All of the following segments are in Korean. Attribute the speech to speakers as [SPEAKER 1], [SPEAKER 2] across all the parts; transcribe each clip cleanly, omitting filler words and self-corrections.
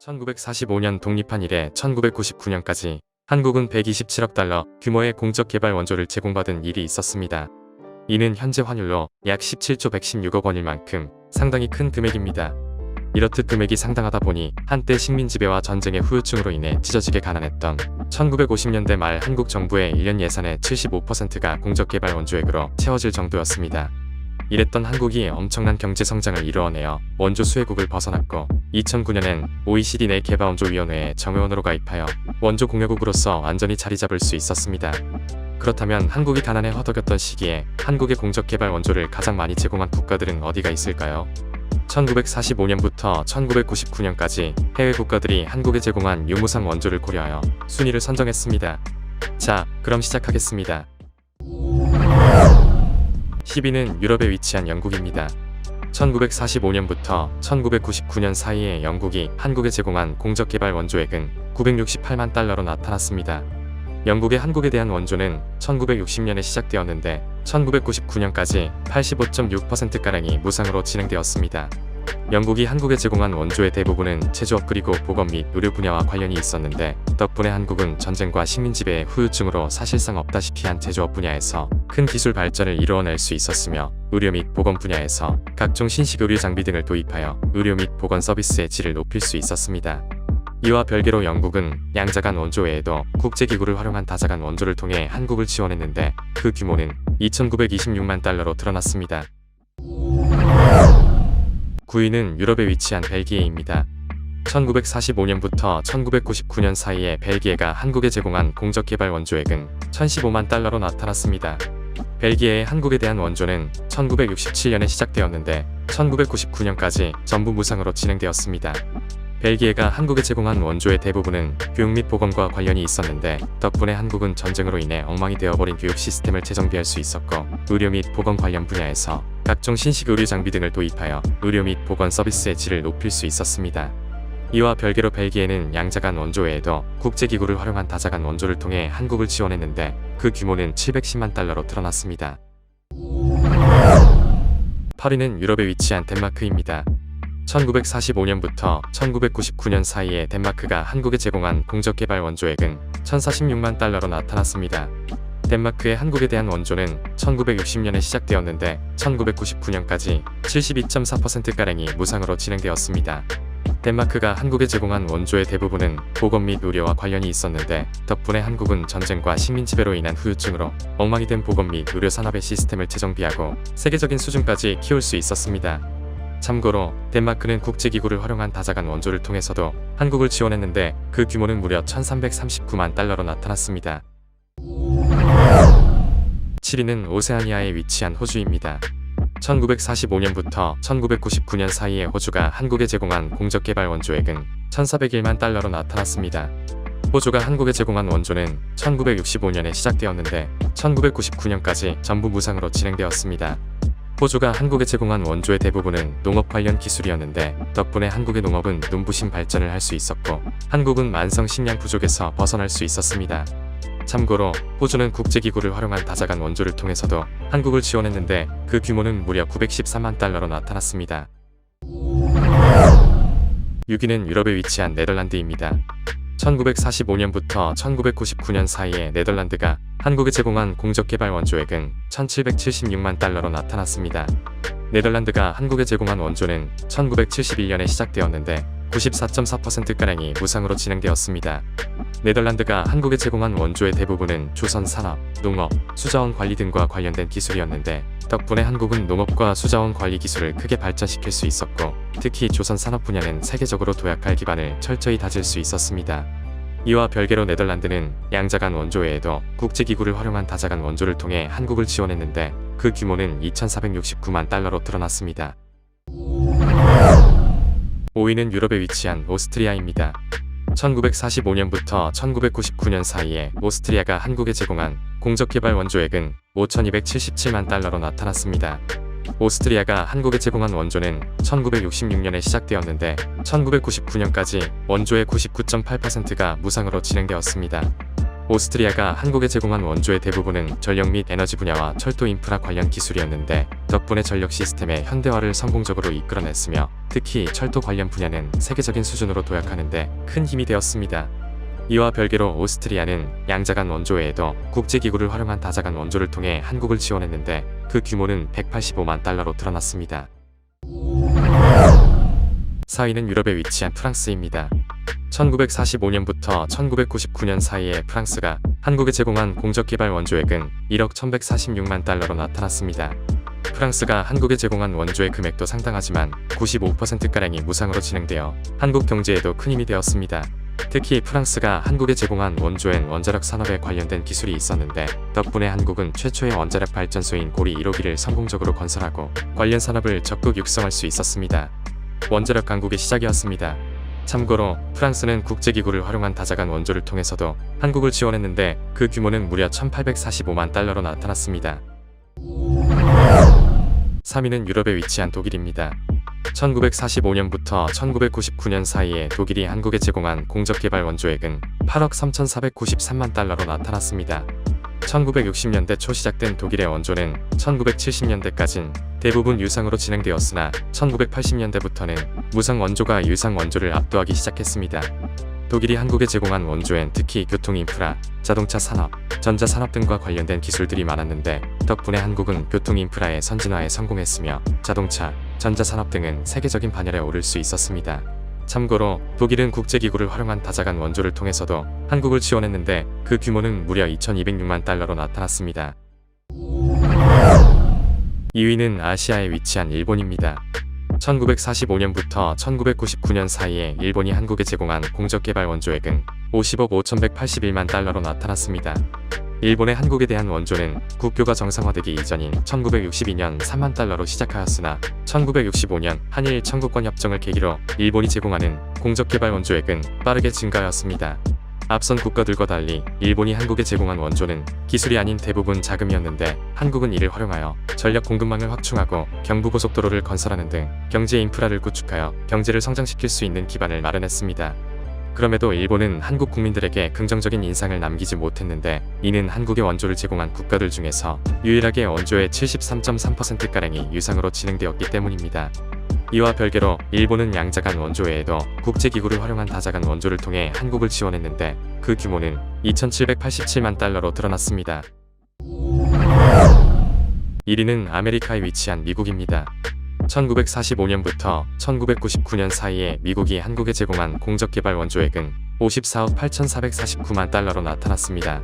[SPEAKER 1] 1945년 독립한 이래 1999년까지 한국은 127억 달러 규모의 공적 개발 원조를 제공받은 일이 있었습니다. 이는 현재 환율로 약 17조 116억 원일 만큼 상당히 큰 금액입니다. 이렇듯 금액이 상당하다 보니 한때 식민 지배와 전쟁의 후유증으로 인해 찢어지게 가난했던 1950년대 말 한국 정부의 1년 예산의 75%가 공적 개발 원조액으로 채워질 정도였습니다. 이랬던 한국이 엄청난 경제 성장을 이루어내어 원조 수혜국을 벗어났고 2009년엔 OECD 내 개발원조위원회에 정회원으로 가입하여 원조 공여국으로서 완전히 자리 잡을 수 있었습니다. 그렇다면 한국이 가난에 허덕였던 시기에 한국의 공적 개발 원조를 가장 많이 제공한 국가들은 어디가 있을까요? 1945년부터 1999년까지 해외 국가들이 한국에 제공한 유무상 원조를 고려하여 순위를 선정했습니다. 자, 그럼 시작하겠습니다. 10위는 유럽에 위치한 영국입니다. 1945년부터 1999년 사이에 영국이 한국에 제공한 공적 개발 원조액은 968만 달러로 나타났습니다. 영국의 한국에 대한 원조는 1960년에 시작되었는데 1999년까지 85.6%가량이 무상으로 진행되었습니다. 영국이 한국에 제공한 원조의 대부분은 제조업 그리고 보건 및 의료 분야와 관련이 있었는데 덕분에 한국은 전쟁과 식민지배의 후유증으로 사실상 없다시피 한 제조업 분야에서 큰 기술 발전을 이루어낼 수 있었으며 의료 및 보건 분야에서 각종 신식 의료 장비 등을 도입하여 의료 및 보건 서비스의 질을 높일 수 있었습니다. 이와 별개로 영국은 양자간 원조 외에도 국제기구를 활용한 다자간 원조를 통해 한국을 지원했는데 그 규모는 2,926만 달러로 드러났습니다. 9위는 유럽에 위치한 벨기에입니다. 1945년부터 1999년 사이에 벨기에가 한국에 제공한 공적 개발 원조액은 1,015만 달러로 나타났습니다. 벨기에의 한국에 대한 원조는 1967년에 시작되었는데 1999년까지 전부 무상으로 진행되었습니다. 벨기에가 한국에 제공한 원조의 대부분은 교육 및 보건과 관련이 있었는데 덕분에 한국은 전쟁으로 인해 엉망이 되어버린 교육 시스템을 재정비할 수 있었고 의료 및 보건 관련 분야에서 각종 신식 의료 장비 등을 도입하여 의료 및 보건 서비스의 질을 높일 수 있었습니다. 이와 별개로 벨기에는 양자간 원조 외에도 국제기구를 활용한 다자간 원조를 통해 한국을 지원했는데 그 규모는 710만 달러로 드러났습니다. 8위는 유럽에 위치한 덴마크입니다. 1945년부터 1999년 사이에 덴마크가 한국에 제공한 공적 개발 원조액은 1,046만 달러로 나타났습니다. 덴마크의 한국에 대한 원조는 1960년에 시작되었는데 1999년까지 72.4%가량이 무상으로 진행되었습니다. 덴마크가 한국에 제공한 원조의 대부분은 보건 및 의료와 관련이 있었는데 덕분에 한국은 전쟁과 식민지배로 인한 후유증으로 엉망이 된 보건 및 의료 산업의 시스템을 재정비하고 세계적인 수준까지 키울 수 있었습니다. 참고로 덴마크는 국제기구를 활용한 다자간 원조를 통해서도 한국을 지원했는데 그 규모는 무려 1,339만 달러로 나타났습니다. 7위는 오세아니아에 위치한 호주입니다. 1945년부터 1999년 사이에 호주가 한국에 제공한 공적 개발 원조액은 1,401만 달러로 나타났습니다. 호주가 한국에 제공한 원조는 1965년에 시작되었는데 1999년까지 전부 무상으로 진행되었습니다. 호주가 한국에 제공한 원조의 대부분은 농업 관련 기술이었는데 덕분에 한국의 농업은 눈부신 발전을 할 수 있었고 한국은 만성 식량 부족에서 벗어날 수 있었습니다. 참고로 호주는 국제기구를 활용한 다자간 원조를 통해서도 한국을 지원했는데 그 규모는 무려 913만 달러로 나타났습니다. 6위는 유럽에 위치한 네덜란드입니다. 1945년부터 1999년 사이에 네덜란드가 한국에 제공한 공적 개발 원조액은 1,776만 달러로 나타났습니다. 네덜란드가 한국에 제공한 원조는 1971년에 시작되었는데 94.4%가량이 무상으로 진행되었습니다. 네덜란드가 한국에 제공한 원조의 대부분은 조선 산업, 농업, 수자원 관리 등과 관련된 기술이었는데 덕분에 한국은 농업과 수자원 관리 기술을 크게 발전시킬 수 있었고 특히 조선 산업 분야는 세계적으로 도약할 기반을 철저히 다질 수 있었습니다. 이와 별개로 네덜란드는 양자간 원조 외에도 국제기구를 활용한 다자간 원조를 통해 한국을 지원했는데 그 규모는 2,469만 달러로 드러났습니다. 5위는 유럽에 위치한 오스트리아입니다. 1945년부터 1999년 사이에 오스트리아가 한국에 제공한 공적 개발 원조액은 5,277만 달러로 나타났습니다. 오스트리아가 한국에 제공한 원조는 1966년에 시작되었는데 1999년까지 원조의 99.8%가 무상으로 진행되었습니다. 오스트리아가 한국에 제공한 원조의 대부분은 전력 및 에너지 분야와 철도 인프라 관련 기술이었는데 덕분에 전력 시스템의 현대화를 성공적으로 이끌어냈으며 특히 철도 관련 분야는 세계적인 수준으로 도약하는데 큰 힘이 되었습니다. 이와 별개로 오스트리아는 양자간 원조 외에도 국제기구를 활용한 다자간 원조를 통해 한국을 지원했는데 그 규모는 185만 달러로 드러났습니다. 4위는 유럽에 위치한 프랑스입니다. 1945년부터 1999년 사이에 프랑스가 한국에 제공한 공적개발 원조액은 1억 1146만 달러로 나타났습니다. 프랑스가 한국에 제공한 원조의 금액도 상당하지만 95%가량이 무상으로 진행되어 한국 경제에도 큰 힘이 되었습니다. 특히 프랑스가 한국에 제공한 원조엔 원자력 산업에 관련된 기술이 있었는데 덕분에 한국은 최초의 원자력 발전소인 고리 1호기를 성공적으로 건설하고 관련 산업을 적극 육성할 수 있었습니다. 원자력 강국의 시작이었습니다. 참고로 프랑스는 국제기구를 활용한 다자간 원조를 통해서도 한국을 지원했는데 그 규모는 무려 1845만 달러로 나타났습니다. 3위는 유럽에 위치한 독일입니다. 1945년부터 1999년 사이에 독일이 한국에 제공한 공적개발 원조액은 8억 3,493만 달러로 나타났습니다. 1960년대 초 시작된 독일의 원조는 1970년대까진 대부분 유상으로 진행되었으나 1980년대부터는 무상 원조가 유상 원조를 압도하기 시작했습니다. 독일이 한국에 제공한 원조엔 특히 교통인프라, 자동차 산업, 전자산업 등과 관련된 기술들이 많았는데 덕분에 한국은 교통인프라의 선진화에 성공했으며 자동차, 전자산업 등은 세계적인 반열에 오를 수 있었습니다. 참고로 독일은 국제기구를 활용한 다자간 원조를 통해서도 한국을 지원했는데 그 규모는 무려 2206만 달러로 나타났습니다. 2위는 아시아에 위치한 일본입니다. 1945년부터 1999년 사이에 일본이 한국에 제공한 공적개발 원조액은 50억 5181만 달러로 나타났습니다. 일본의 한국에 대한 원조는 국교가 정상화되기 이전인 1962년 3만 달러로 시작하였으나 1965년 한일 청구권 협정을 계기로 일본이 제공하는 공적개발 원조액은 빠르게 증가하였습니다. 앞선 국가들과 달리 일본이 한국에 제공한 원조는 기술이 아닌 대부분 자금이었는데 한국은 이를 활용하여 전력 공급망을 확충하고 경부고속도로를 건설하는 등 경제 인프라를 구축하여 경제를 성장시킬 수 있는 기반을 마련했습니다. 그럼에도 일본은 한국 국민들에게 긍정적인 인상을 남기지 못했는데 이는 한국의 원조를 제공한 국가들 중에서 유일하게 원조의 73.3%가량이 유상으로 진행되었기 때문입니다. 이와 별개로 일본은 양자간 원조 외에도 국제기구를 활용한 다자간 원조를 통해 한국을 지원했는데 그 규모는 2,787만 달러로 드러났습니다. 1위는 아메리카에 위치한 미국입니다. 1945년부터 1999년 사이에 미국이 한국에 제공한 공적개발 원조액은 54억 8,449만 달러로 나타났습니다.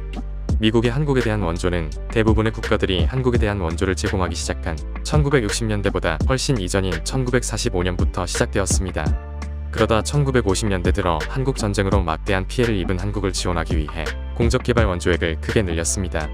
[SPEAKER 1] 미국의 한국에 대한 원조는 대부분의 국가들이 한국에 대한 원조를 제공하기 시작한 1960년대보다 훨씬 이전인 1945년부터 시작되었습니다. 그러다 1950년대 들어 한국 전쟁으로 막대한 피해를 입은 한국을 지원하기 위해 공적개발 원조액을 크게 늘렸습니다.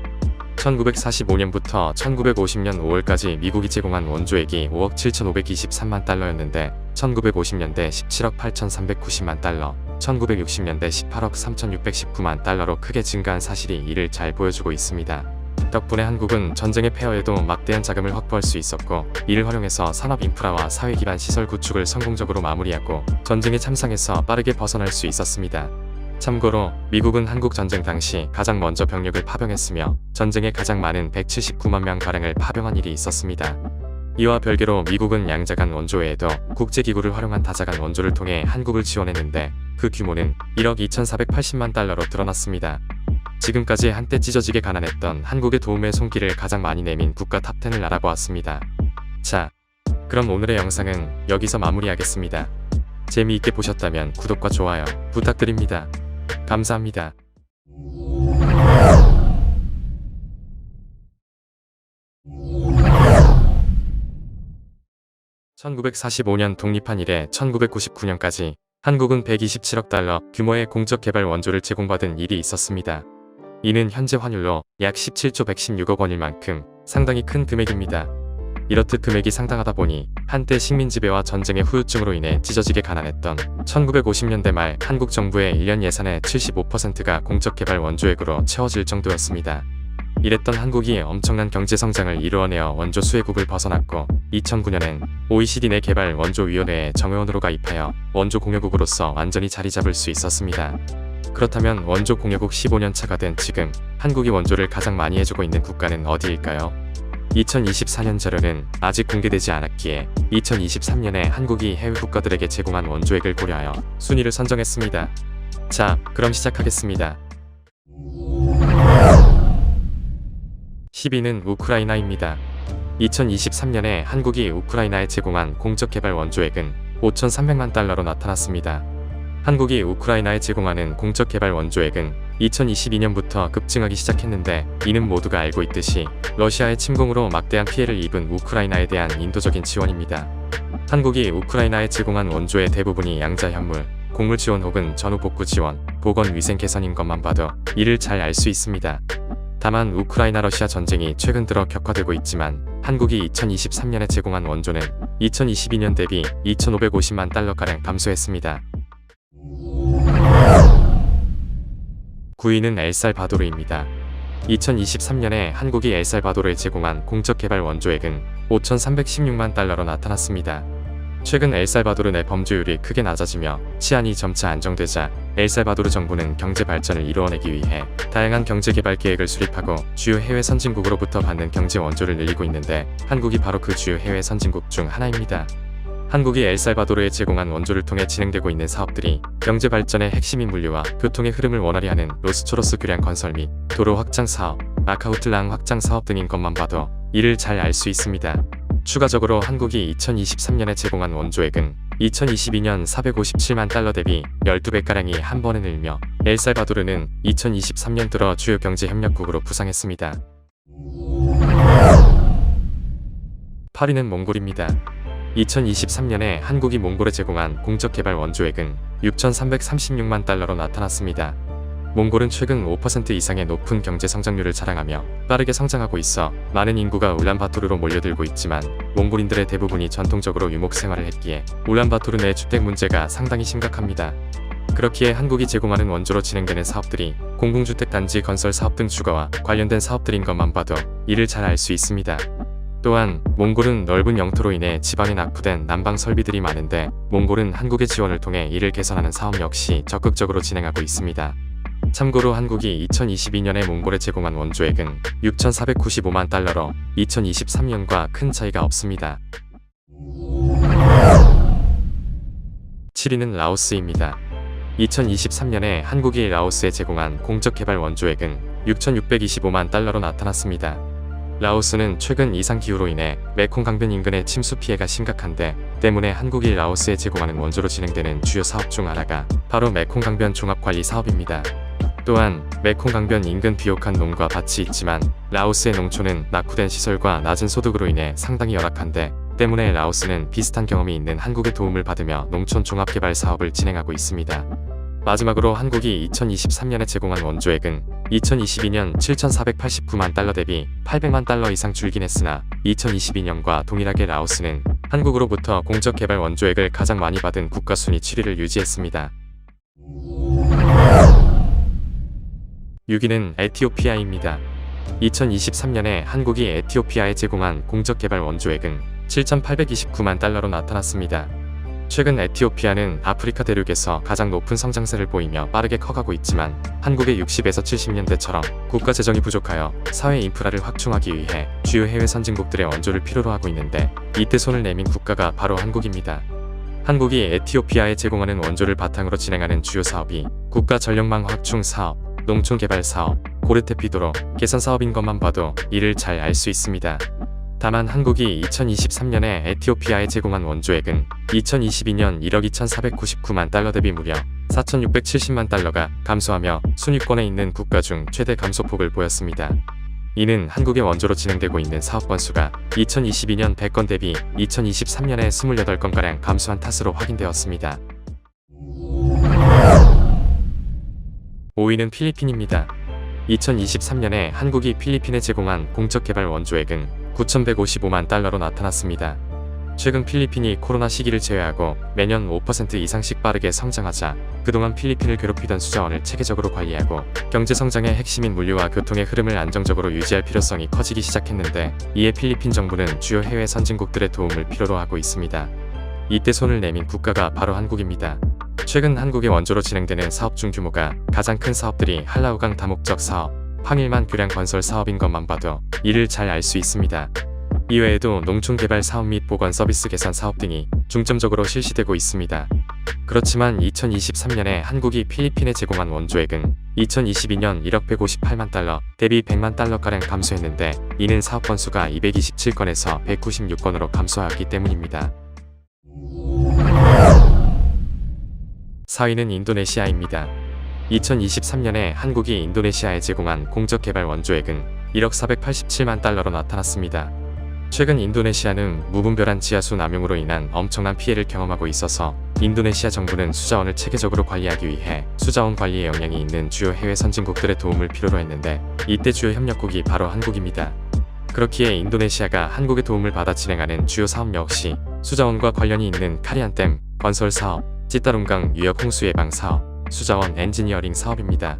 [SPEAKER 1] 1945년부터 1950년 5월까지 미국이 제공한 원조액이 5억 7,523만 달러였는데 1950년대 17억 8,390만 달러, 1960년대 18억 3,619만 달러로 크게 증가한 사실이 이를 잘 보여주고 있습니다. 덕분에 한국은 전쟁의 폐허에도 막대한 자금을 확보할 수 있었고 이를 활용해서 산업 인프라와 사회 기반 시설 구축을 성공적으로 마무리하고 전쟁의 참상에서 빠르게 벗어날 수 있었습니다. 참고로 미국은 한국 전쟁 당시 가장 먼저 병력을 파병했으며 전쟁에 가장 많은 179만 명가량을 파병한 일이 있었습니다. 이와 별개로 미국은 양자간 원조 외에도 국제기구를 활용한 다자간 원조를 통해 한국을 지원했는데 그 규모는 1억 2,480만 달러로 드러났습니다. 지금까지 한때 찢어지게 가난했던 한국의 도움의 손길을 가장 많이 내민 국가 탑10을 알아보았습니다. 자, 그럼 오늘의 영상은 여기서 마무리하겠습니다. 재미있게 보셨다면 구독과 좋아요 부탁드립니다. 감사합니다. 1945년 독립한 이래 1999년까지 한국은 127억 달러 규모의 공적개발 원조를 제공받은 일이 있었습니다. 이는 현재 환율로 약 17조 116억 원일 만큼 상당히 큰 금액입니다. 이렇듯 금액이 상당하다 보니 한때 식민지배와 전쟁의 후유증으로 인해 찢어지게 가난했던 1950년대 말 한국 정부의 1년 예산의 75%가 공적개발 원조액으로 채워질 정도였습니다. 이랬던 한국이 엄청난 경제성장을 이루어내어 원조 수혜국을 벗어났고 2009년엔 OECD 내 개발 원조위원회에 정회원으로 가입하여 원조 공여국으로서 완전히 자리 잡을 수 있었습니다. 그렇다면 원조 공여국 15년 차가 된 지금 한국이 원조를 가장 많이 해주고 있는 국가는 어디일까요? 2024년 자료는 아직 공개되지 않았기에 2023년에 한국이 해외 국가들에게 제공한 원조액을 고려하여 순위를 선정했습니다. 자, 그럼 시작하겠습니다. 10위는 우크라이나입니다. 2023년에 한국이 우크라이나에 제공한 공적개발 원조액은 5,300만 달러로 나타났습니다. 한국이 우크라이나에 제공하는 공적개발 원조액은 2022년부터 급증하기 시작했는데, 이는 모두가 알고 있듯이 러시아의 침공으로 막대한 피해를 입은 우크라이나에 대한 인도적인 지원입니다. 한국이 우크라이나에 제공한 원조의 대부분이 양자 현물, 곡물 지원 혹은 전후 복구 지원, 보건 위생 개선인 것만 봐도 이를 잘 알 수 있습니다. 다만 우크라이나 러시아 전쟁이 최근 들어 격화되고 있지만 한국이 2023년에 제공한 원조는 2022년 대비 2,550만 달러가량 감소했습니다. 9위는 엘살바도르입니다. 2023년에 한국이 엘살바도르에 제공한 공적개발 원조액은 5,316만 달러로 나타났습니다. 최근 엘살바도르 내 범죄율이 크게 낮아지며 치안이 점차 안정되자 엘살바도르 정부는 경제 발전을 이루어내기 위해 다양한 경제개발 계획을 수립하고 주요 해외 선진국으로부터 받는 경제 원조를 늘리고 있는데, 한국이 바로 그 주요 해외 선진국 중 하나입니다. 한국이 엘살바도르에 제공한 원조를 통해 진행되고 있는 사업들이 경제 발전의 핵심인 물류와 교통의 흐름을 원활히 하는 로스초로스 교량 건설 및 도로 확장 사업, 마카우틀랑 확장 사업 등인 것만 봐도 이를 잘 알 수 있습니다. 추가적으로 한국이 2023년에 제공한 원조액은 2022년 457만 달러 대비 12배가량이 한 번에 늘며 엘살바도르는 2023년 들어 주요 경제 협력국으로 부상했습니다. 8위는 몽골입니다. 2023년에 한국이 몽골에 제공한 공적개발 원조액은 6,336만 달러로 나타났습니다. 몽골은 최근 5% 이상의 높은 경제 성장률을 자랑하며 빠르게 성장하고 있어 많은 인구가 울란바토르로 몰려들고 있지만, 몽골인들의 대부분이 전통적으로 유목 생활을 했기에 울란바토르 내 주택 문제가 상당히 심각합니다. 그렇기에 한국이 제공하는 원조로 진행되는 사업들이 공공주택 단지 건설 사업 등 주거와 관련된 사업들인 것만 봐도 이를 잘 알 수 있습니다. 또한 몽골은 넓은 영토로 인해 지방에 낙후된 난방 설비들이 많은데, 몽골은 한국의 지원을 통해 이를 개선하는 사업 역시 적극적으로 진행하고 있습니다. 참고로 한국이 2022년에 몽골에 제공한 원조액은 6,495만 달러로 2023년과 큰 차이가 없습니다. 7위는 라오스입니다. 2023년에 한국이 라오스에 제공한 공적개발 원조액은 6,625만 달러로 나타났습니다. 라오스는 최근 이상기후로 인해 메콩 강변 인근의 침수 피해가 심각한데, 때문에 한국이 라오스에 제공하는 원조로 진행되는 주요 사업 중 하나가 바로 메콩 강변 종합관리 사업입니다. 또한 메콩 강변 인근 비옥한 농가 밭이 있지만 라오스의 농촌은 낙후된 시설과 낮은 소득으로 인해 상당히 열악한데, 때문에 라오스는 비슷한 경험이 있는 한국의 도움을 받으며 농촌 종합개발 사업을 진행하고 있습니다. 마지막으로 한국이 2023년에 제공한 원조액은 2022년 7,489만 달러 대비 800만 달러 이상 줄긴 했으나, 2022년과 동일하게 라오스는 한국으로부터 공적개발 원조액을 가장 많이 받은 국가 순위 7위를 유지했습니다. 6위는 에티오피아입니다. 2023년에 한국이 에티오피아에 제공한 공적개발 원조액은 7,829만 달러로 나타났습니다. 최근 에티오피아는 아프리카 대륙에서 가장 높은 성장세를 보이며 빠르게 커가고 있지만, 한국의 60에서 70년대처럼 국가 재정이 부족하여 사회 인프라를 확충하기 위해 주요 해외 선진국들의 원조를 필요로 하고 있는데, 이때 손을 내민 국가가 바로 한국입니다. 한국이 에티오피아에 제공하는 원조를 바탕으로 진행하는 주요 사업이 국가 전력망 확충 사업, 농촌 개발 사업, 고르테피도로 개선 사업인 것만 봐도 이를 잘 알 수 있습니다. 다만 한국이 2023년에 에티오피아에 제공한 원조액은 2022년 1억 2,499만 달러 대비 무려 4,670만 달러가 감소하며 순위권에 있는 국가 중 최대 감소폭을 보였습니다. 이는 한국의 원조로 진행되고 있는 사업 건수가 2022년 100건 대비 2023년에 28건가량 감소한 탓으로 확인되었습니다. 5위는 필리핀입니다. 2023년에 한국이 필리핀에 제공한 공적개발 원조액은 9,155만 달러로 나타났습니다. 최근 필리핀이 코로나 시기를 제외하고 매년 5% 이상씩 빠르게 성장하자 그동안 필리핀을 괴롭히던 수자원을 체계적으로 관리하고 경제성장의 핵심인 물류와 교통의 흐름을 안정적으로 유지할 필요성이 커지기 시작했는데, 이에 필리핀 정부는 주요 해외 선진국들의 도움을 필요로 하고 있습니다. 이때 손을 내민 국가가 바로 한국입니다. 최근 한국의 원조로 진행되는 사업 중 규모가 가장 큰 사업들이 한라우강 다목적 사업, 황일만 교량 건설 사업인 것만 봐도 이를 잘 알 수 있습니다. 이외에도 농촌개발 사업 및 보건 서비스 개선 사업 등이 중점적으로 실시되고 있습니다. 그렇지만 2023년에 한국이 필리핀에 제공한 원조액은 2022년 1억 158만 달러 대비 100만 달러가량 감소했는데, 이는 사업 건수가 227건에서 196건으로 감소하였기 때문입니다. 4위는 인도네시아입니다. 2023년에 한국이 인도네시아에 제공한 공적개발 원조액은 1억 487만 달러로 나타났습니다. 최근 인도네시아는 무분별한 지하수 남용으로 인한 엄청난 피해를 경험하고 있어서 인도네시아 정부는 수자원을 체계적으로 관리하기 위해 수자원 관리에 역량이 있는 주요 해외 선진국들의 도움을 필요로 했는데, 이때 주요 협력국이 바로 한국입니다. 그렇기에 인도네시아가 한국의 도움을 받아 진행하는 주요 사업 역시 수자원과 관련이 있는 카리안댐 건설 사업, 찌따룬강 유역 홍수 예방 사업, 수자원 엔지니어링 사업입니다.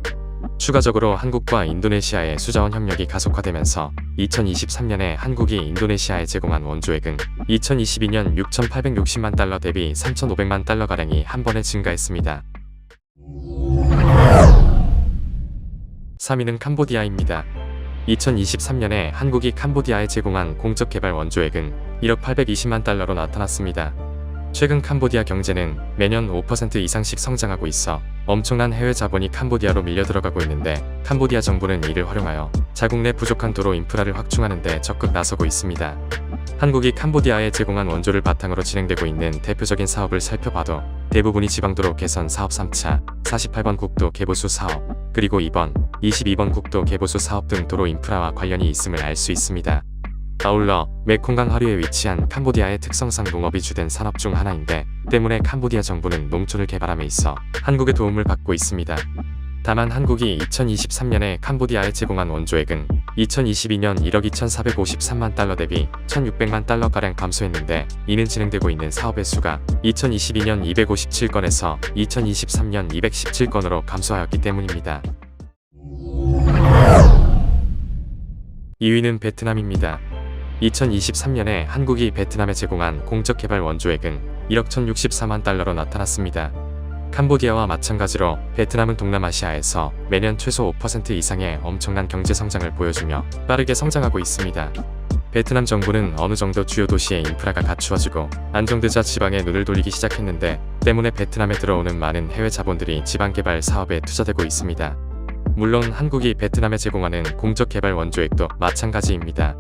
[SPEAKER 1] 추가적으로 한국과 인도네시아의 수자원 협력이 가속화되면서 2023년에 한국이 인도네시아에 제공한 원조액은 2022년 6,860만 달러 대비 3,500만 달러가량이 한 번에 증가했습니다. 3위는 캄보디아입니다. 2023년에 한국이 캄보디아에 제공한 공적개발 원조액은 1억 820만 달러로 나타났습니다. 최근 캄보디아 경제는 매년 5% 이상씩 성장하고 있어 엄청난 해외 자본이 캄보디아로 밀려 들어가고 있는데, 캄보디아 정부는 이를 활용하여 자국 내 부족한 도로 인프라를 확충하는 데 적극 나서고 있습니다. 한국이 캄보디아에 제공한 원조를 바탕으로 진행되고 있는 대표적인 사업을 살펴봐도 대부분이 지방도로 개선 사업 3차, 48번 국도 개보수 사업, 그리고 2번, 22번 국도 개보수 사업 등 도로 인프라와 관련이 있음을 알 수 있습니다. 아울러 메콩강 하류에 위치한 캄보디아의 특성상 농업이 주된 산업 중 하나인데, 때문에 캄보디아 정부는 농촌을 개발함에 있어 한국의 도움을 받고 있습니다. 다만 한국이 2023년에 캄보디아에 제공한 원조액은 2022년 1억 2,453만 달러 대비 1,600만 달러가량 감소했는데, 이는 진행되고 있는 사업의 수가 2022년 257건에서 2023년 217건으로 감소하였기 때문입니다. 2위는 베트남입니다. 2023년에 한국이 베트남에 제공한 공적개발 원조액은 1억 1,064만 달러로 나타났습니다. 캄보디아와 마찬가지로 베트남은 동남아시아에서 매년 최소 5% 이상의 엄청난 경제 성장을 보여주며 빠르게 성장하고 있습니다. 베트남 정부는 어느 정도 주요 도시의 인프라가 갖추어지고 안정되자 지방에 눈을 돌리기 시작했는데, 때문에 베트남에 들어오는 많은 해외 자본들이 지방개발 사업에 투자되고 있습니다. 물론 한국이 베트남에 제공하는 공적개발 원조액도 마찬가지입니다.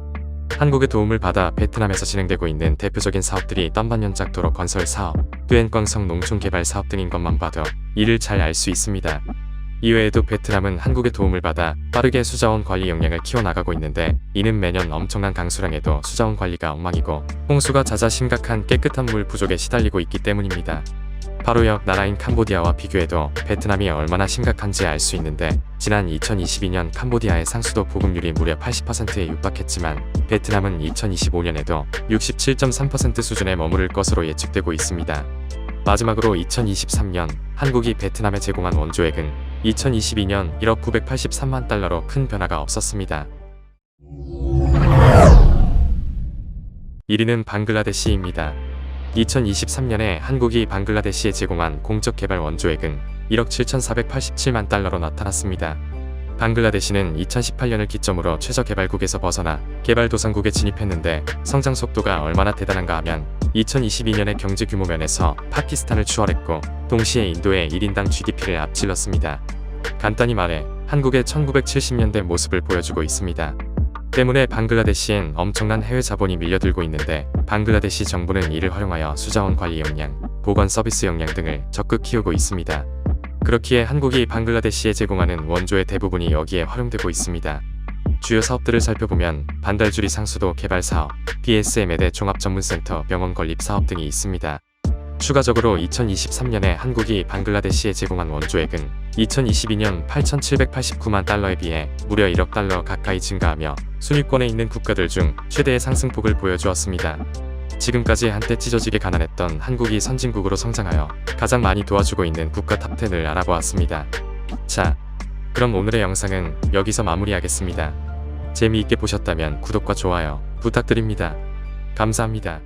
[SPEAKER 1] 한국의 도움을 받아 베트남에서 진행되고 있는 대표적인 사업들이 덤반연작 도로 건설 사업, 뚜엔꽝성 농촌 개발 사업 등인 것만 봐도 이를 잘 알 수 있습니다. 이외에도 베트남은 한국의 도움을 받아 빠르게 수자원 관리 역량을 키워나가고 있는데, 이는 매년 엄청난 강수량에도 수자원 관리가 엉망이고 홍수가 잦아 심각한 깨끗한 물 부족에 시달리고 있기 때문입니다. 바로 옆 나라인 캄보디아와 비교해도 베트남이 얼마나 심각한지 알 수 있는데, 지난 2022년 캄보디아의 상수도 보급률이 무려 80%에 육박했지만 베트남은 2025년에도 67.3% 수준에 머무를 것으로 예측되고 있습니다. 마지막으로 2023년 한국이 베트남에 제공한 원조액은 2022년 1억 983만 달러로 큰 변화가 없었습니다. 1위는 방글라데시입니다. 2023년에 한국이 방글라데시에 제공한 공적개발 원조액은 1억 7,487만 달러로 나타났습니다. 방글라데시는 2018년을 기점으로 최저개발국에서 벗어나 개발도상국에 진입했는데, 성장 속도가 얼마나 대단한가 하면 2022년의 경제 규모 면에서 파키스탄을 추월했고 동시에 인도의 1인당 GDP를 앞질렀습니다. 간단히 말해 한국의 1970년대 모습을 보여주고 있습니다. 때문에 방글라데시엔 엄청난 해외 자본이 밀려들고 있는데, 방글라데시 정부는 이를 활용하여 수자원 관리 역량, 보건 서비스 역량 등을 적극 키우고 있습니다. 그렇기에 한국이 방글라데시에 제공하는 원조의 대부분이 여기에 활용되고 있습니다. 주요 사업들을 살펴보면 반달주리 상수도 개발 사업, BSM에대 종합전문센터 병원 건립 사업 등이 있습니다. 추가적으로 2023년에 한국이 방글라데시에 제공한 원조액은 2022년 8,789만 달러에 비해 무려 1억 달러 가까이 증가하며 순위권에 있는 국가들 중 최대의 상승폭을 보여주었습니다. 지금까지 한때 찢어지게 가난했던 한국이 선진국으로 성장하여 가장 많이 도와주고 있는 국가 탑10을 알아보았습니다. 자, 그럼 오늘의 영상은 여기서 마무리하겠습니다. 재미있게 보셨다면 구독과 좋아요 부탁드립니다. 감사합니다.